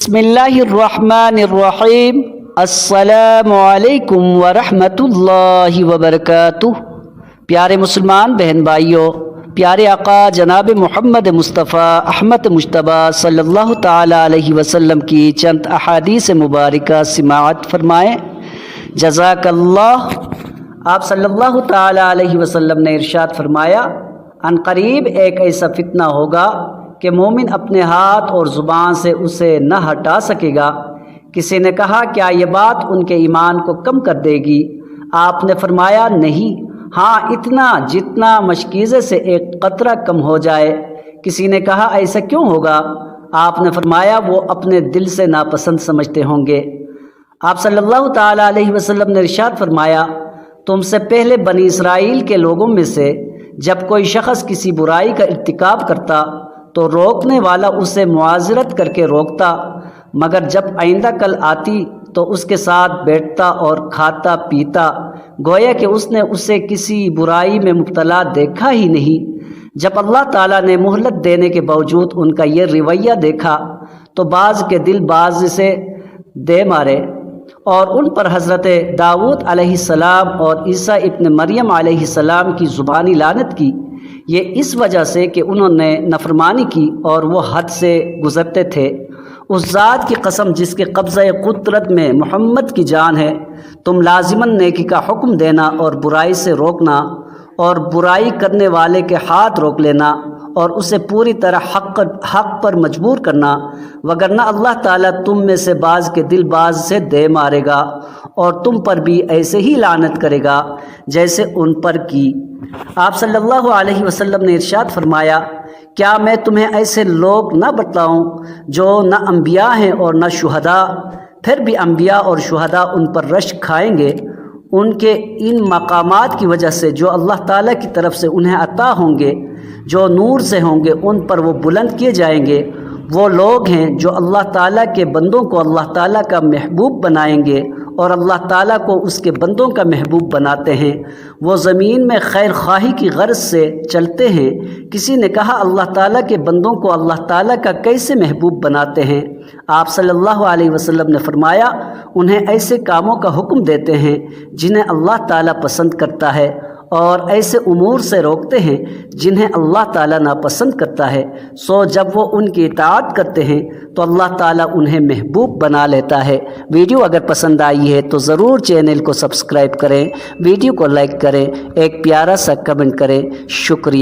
बिस्मिल्लाहिर्रहमानिर्रहीम। अस्सलामु अलैकुम वरहमतुल्लाहि वबरकातुह। प्यारे मुसलमान बहन भाइयों, प्यारे आका जनाब मोहम्मद मुस्तफ़ा अहमद मुज्तबा सल्लल्लाहु ताला अलैहि वसल्लम की चंद अहादीस मुबारका सिमाअत फरमाएँ। जज़ाकल्लाह। आप सल्लल्लाहु ताला अलैहि वसल्लम ने इरशाद फरमाया, अनकरीब एक ऐसा फितना होगा कि मोमिन अपने हाथ और ज़ुबान से उसे न हटा सकेगा। किसी ने कहा, क्या ये बात उनके ईमान को कम कर देगी? आपने फरमाया, नहीं, हाँ, इतना जितना मशकीज़े से एक कतरा कम हो जाए। किसी ने कहा, ऐसा क्यों होगा? आपने फरमाया, वो अपने दिल से नापसंद समझते होंगे। आप सल्लल्लाहु ताला अलैहि वसल्लम ने इरशाद फरमाया, तुमसे पहले बनी इसराइल के लोगों में से जब कोई शख्स किसी बुराई का इर्तिकाब करता तो रोकने वाला उसे मुआज़रत करके रोकता, मगर जब आइंदा कल आती तो उसके साथ बैठता और खाता पीता, गोया कि उसने उसे किसी बुराई में मुब्तला देखा ही नहीं। जब अल्लाह ताला ने मोहलत देने के बावजूद उनका ये रवैया देखा तो बाज़ के दिल बाज़ से दे मारे और उन पर हज़रत दाऊद अलैहिस्सलाम और ईसा इब्न मरियम अलैहिस्सलाम की ज़ुबानी लानत की। ये इस वजह से कि उन्होंने नफरमानी की और वो हद से गुज़रते थे। उस ज़ात की कसम जिसके कब्ज़े कुदरत में मोहम्मद की जान है, तुम लाजिमन नेकी का हुक्म देना और बुराई से रोकना और बुराई करने वाले के हाथ रोक लेना और उसे पूरी तरह हक़ पर मजबूर करना, वगरना अल्लाह ताला तुम में से बाज़ के दिल बाज़ से दे मारेगा और तुम पर भी ऐसे ही लानत करेगा जैसे उन पर की। आप सल्लल्लाहु अलैहि वसल्लम ने इरशाद फरमाया, क्या मैं तुम्हें ऐसे लोग न बतलाऊं जो न अंबिया हैं और न शुहदा, फिर भी अंबिया और शुहदा उन पर रश्क खाएंगे उनके इन मकामात की वजह से जो अल्लाह ताला की तरफ से उन्हें अता होंगे, जो नूर से होंगे, उन पर वो बुलंद किए जाएंगे। वो लोग हैं जो अल्लाह ताला के बंदों को अल्लाह ताला का महबूब बनाएंगे और अल्लाह ताला को उसके बंदों का महबूब बनाते हैं। वो ज़मीन में खैर ख्वाही की गर्ज से चलते हैं। किसी ने कहा, अल्लाह ताला के बंदों को अल्लाह ताला का कैसे महबूब बनाते हैं? आप सल्लल्लाहु अलैहि वसल्लम ने फरमाया, उन्हें ऐसे कामों का हुक्म देते हैं जिन्हें अल्लाह ताला पसंद करता है और ऐसे उमूर से रोकते हैं जिन्हें अल्लाह ताला नापसंद करता है। सो जब वो उनकी इताअत करते हैं तो अल्लाह ताला उन्हें महबूब बना लेता है। वीडियो अगर पसंद आई है तो ज़रूर चैनल को सब्सक्राइब करें, वीडियो को लाइक करें, एक प्यारा सा कमेंट करें। शुक्रिया।